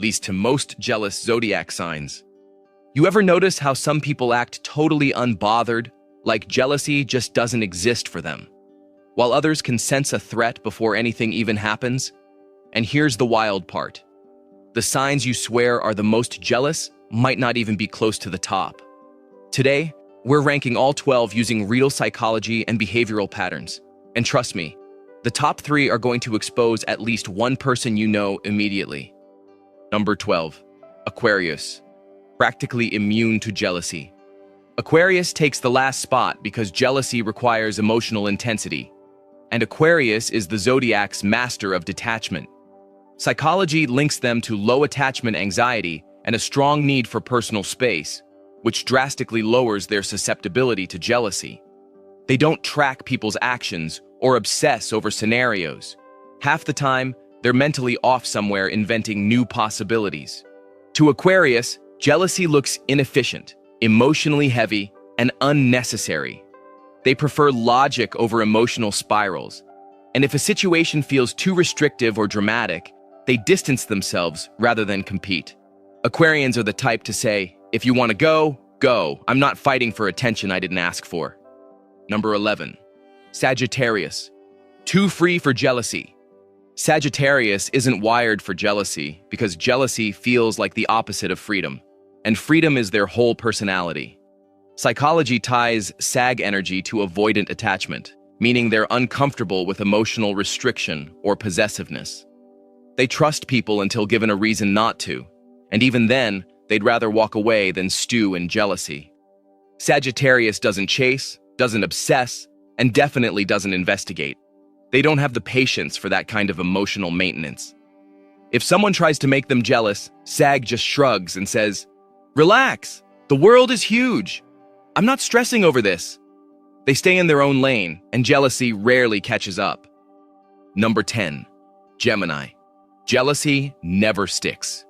least to most jealous zodiac signs. You ever notice how some people act totally unbothered, like jealousy just doesn't exist for them, while others can sense a threat before anything even happens? And here's the wild part. The signs you swear are the most jealous might not even be close to the top. Today, we're ranking all 12 using real psychology and behavioral patterns. And trust me, the top 3 are going to expose at least one person you know immediately. Number 12, Aquarius. Practically immune to jealousy. Aquarius takes the last spot because jealousy requires emotional intensity, and Aquarius is the zodiac's master of detachment. Psychology links them to low attachment anxiety and a strong need for personal space, which drastically lowers their susceptibility to jealousy. They don't track people's actions or obsess over scenarios. Half the time, they're mentally off somewhere inventing new possibilities. To Aquarius, jealousy looks inefficient, emotionally heavy, and unnecessary. They prefer logic over emotional spirals, and if a situation feels too restrictive or dramatic, they distance themselves rather than compete. Aquarians are the type to say, if you want to go, go. I'm not fighting for attention I didn't ask for. Number 11, Sagittarius. Too free for jealousy. Sagittarius isn't wired for jealousy because jealousy feels like the opposite of freedom, and freedom is their whole personality. Psychology ties Sag energy to avoidant attachment, meaning they're uncomfortable with emotional restriction or possessiveness. They trust people until given a reason not to, and even then, they'd rather walk away than stew in jealousy. Sagittarius doesn't chase, doesn't obsess, and definitely doesn't investigate. They don't have the patience for that kind of emotional maintenance. If someone tries to make them jealous, Sag just shrugs and says, "Relax, the world is huge. I'm not stressing over this." They stay in their own lane, and jealousy rarely catches up. Number 10, Gemini. Jealousy never sticks.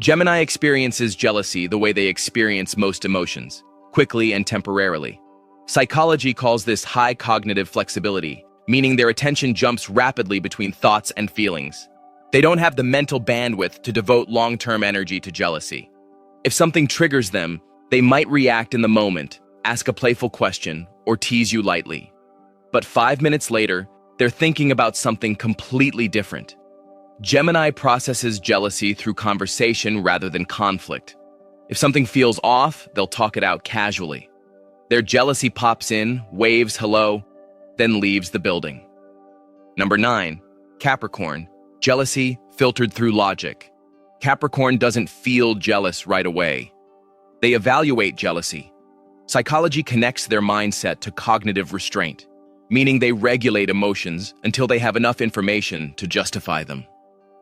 Gemini experiences jealousy the way they experience most emotions, quickly and temporarily. Psychology calls this high cognitive flexibility, meaning their attention jumps rapidly between thoughts and feelings. They don't have the mental bandwidth to devote long-term energy to jealousy. If something triggers them, they might react in the moment, ask a playful question, or tease you lightly. But 5 minutes later, they're thinking about something completely different. Gemini processes jealousy through conversation rather than conflict. If something feels off, they'll talk it out casually. Their jealousy pops in, waves hello, then leaves the building. Number 9, Capricorn. Jealousy filtered through logic. Capricorn doesn't feel jealous right away. They evaluate jealousy. Psychology connects their mindset to cognitive restraint, meaning they regulate emotions until they have enough information to justify them.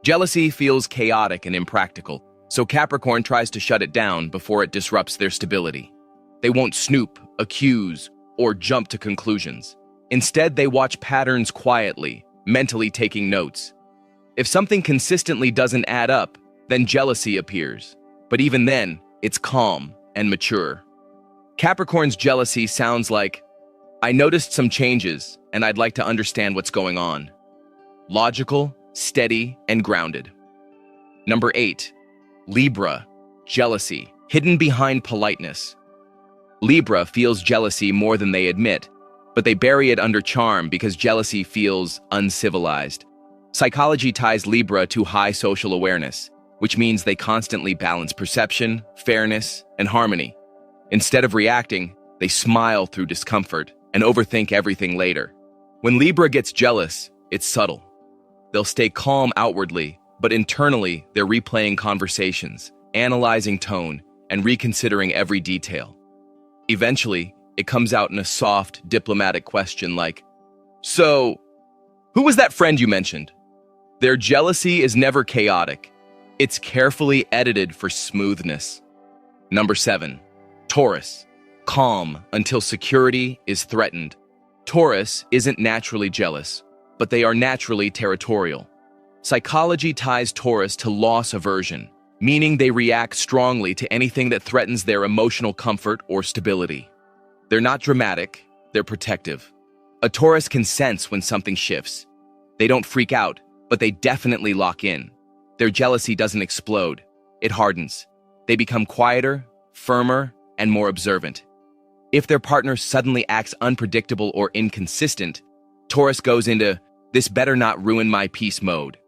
Jealousy feels chaotic and impractical, so Capricorn tries to shut it down before it disrupts their stability. They won't snoop, accuse, or jump to conclusions. Instead, they watch patterns quietly, mentally taking notes. If something consistently doesn't add up, then jealousy appears. But even then, it's calm and mature. Capricorn's jealousy sounds like, "I noticed some changes, and I'd like to understand what's going on." Logical, steady, and grounded. Number 8, Libra. Jealousy, hidden behind politeness. Libra feels jealousy more than they admit, but they bury it under charm because jealousy feels uncivilized. Psychology ties Libra to high social awareness, which means they constantly balance perception, fairness, and harmony. Instead of reacting, they smile through discomfort and overthink everything later. When Libra gets jealous, it's subtle. They'll stay calm outwardly, but internally, they're replaying conversations, analyzing tone, and reconsidering every detail. Eventually, it comes out in a soft, diplomatic question like, "So, who was that friend you mentioned?" Their jealousy is never chaotic. It's carefully edited for smoothness. Number 7, Taurus. Calm until security is threatened. Taurus isn't naturally jealous, but they are naturally territorial. Psychology ties Taurus to loss aversion, meaning they react strongly to anything that threatens their emotional comfort or stability. They're not dramatic, they're protective. A Taurus can sense when something shifts. They don't freak out, but they definitely lock in. Their jealousy doesn't explode. it hardens. They become quieter, firmer, and more observant. If their partner suddenly acts unpredictable or inconsistent, Taurus goes into "this better not ruin my peace" mode.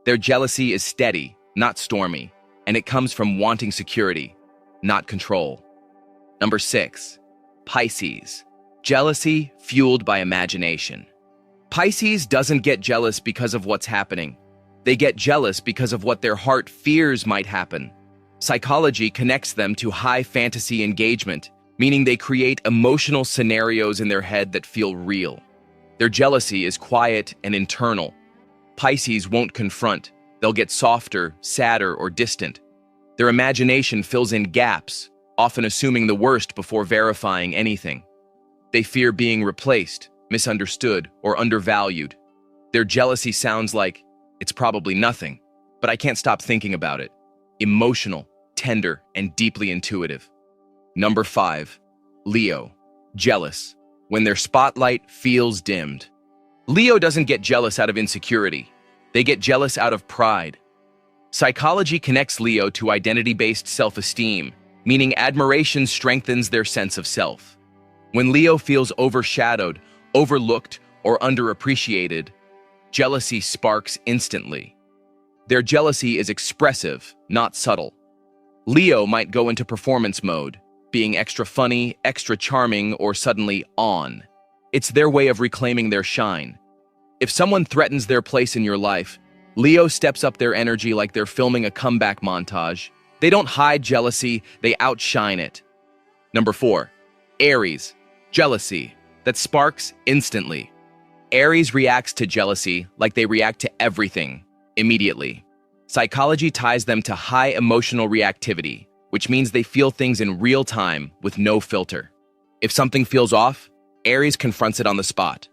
Their jealousy is steady, not stormy, and it comes from wanting security, not control. Number 6. Pisces. Jealousy fueled by imagination. Pisces doesn't get jealous because of what's happening. They get jealous because of what their heart fears might happen. Psychology connects them to high fantasy engagement, meaning they create emotional scenarios in their head that feel real. Their jealousy is quiet and internal. Pisces won't confront. They'll get softer, sadder, or distant. Their imagination fills in gaps, often assuming the worst before verifying anything. They fear being replaced, misunderstood, or undervalued. Their jealousy sounds like, "It's probably nothing, but I can't stop thinking about it." Emotional, tender, and deeply intuitive. Number 5. Leo. Jealous. When their spotlight feels dimmed. Leo doesn't get jealous out of insecurity. They get jealous out of pride. Psychology connects Leo to identity-based self-esteem, meaning admiration strengthens their sense of self. When Leo feels overshadowed, overlooked, or underappreciated, jealousy sparks instantly. Their jealousy is expressive, not subtle. Leo might go into performance mode, being extra funny, extra charming, or suddenly on. It's their way of reclaiming their shine. If someone threatens their place in your life, Leo steps up their energy like they're filming a comeback montage. They don't hide jealousy, they outshine it. Number 4. Aries. Jealousy that sparks instantly. Aries reacts to jealousy like they react to everything, immediately. Psychology ties them to high emotional reactivity, which means they feel things in real time with no filter. If something feels off, Aries confronts it on the spot.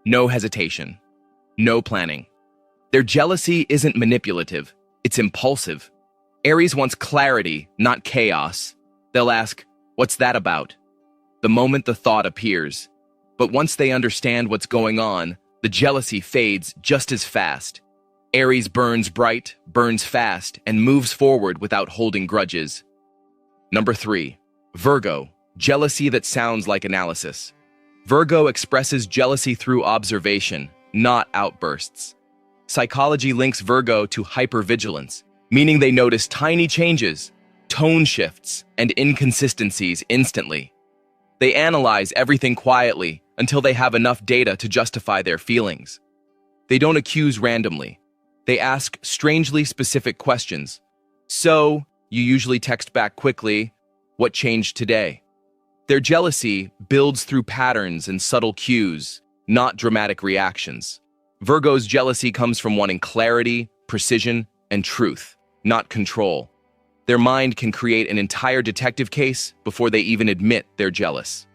No hesitation. No planning. Their jealousy isn't manipulative, it's impulsive. Aries wants clarity, not chaos. They'll ask, "What's that about?" the moment the thought appears. But once they understand what's going on, the jealousy fades just as fast. Aries burns bright, burns fast, and moves forward without holding grudges. Number 3. Virgo. Jealousy that sounds like analysis. Virgo expresses jealousy through observation, not outbursts. Psychology links Virgo to hypervigilance, meaning they notice tiny changes, tone shifts, and inconsistencies instantly. They analyze everything quietly until they have enough data to justify their feelings. They don't accuse randomly. They ask strangely specific questions. "So, you usually text back quickly. What changed today?" Their jealousy builds through patterns and subtle cues, not dramatic reactions. Virgo's jealousy comes from wanting clarity, precision, and truth, not control. Their mind can create an entire detective case before they even admit they're jealous.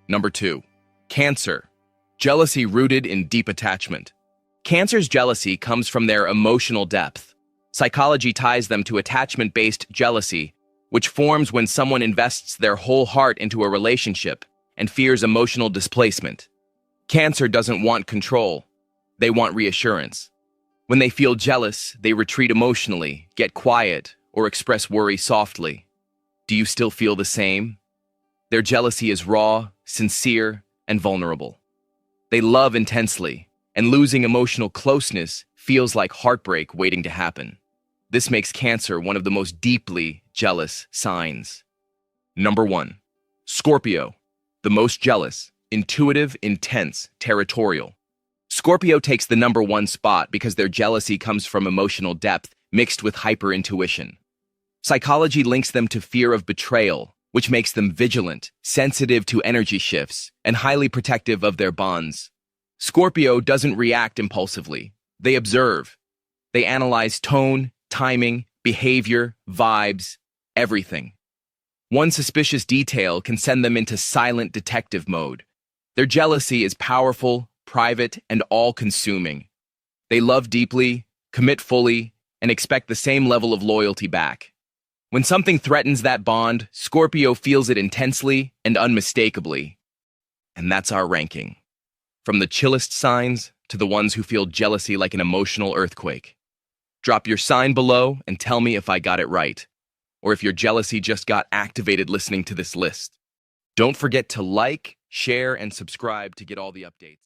Number 2. Cancer. Jealousy rooted in deep attachment. Cancer's jealousy comes from their emotional depth. Psychology ties them to attachment-based jealousy, which forms when someone invests their whole heart into a relationship and fears emotional displacement. Cancer doesn't want control. They want reassurance. When they feel jealous, they retreat emotionally, get quiet, or express worry softly. Do you still feel the same? Their jealousy is raw, sincere, and vulnerable. They love intensely, and losing emotional closeness feels like heartbreak waiting to happen. This makes Cancer one of the most deeply jealous signs. Number 1. Scorpio. The most jealous, intuitive, intense, territorial. Scorpio takes the number 1 spot because their jealousy comes from emotional depth mixed with hyper-intuition. Psychology links them to fear of betrayal, which makes them vigilant, sensitive to energy shifts, and highly protective of their bonds. Scorpio doesn't react impulsively. They observe. They analyze tone, timing, behavior, vibes, everything. One suspicious detail can send them into silent detective mode. Their jealousy is powerful, private, and all-consuming. They love deeply, commit fully, and expect the same level of loyalty back. When something threatens that bond, Scorpio feels it intensely and unmistakably. And that's our ranking. From the chillest signs to the ones who feel jealousy like an emotional earthquake. Drop your sign below and tell me if I got it right, or if your jealousy just got activated listening to this list. Don't forget to like, share, and subscribe to get all the updates.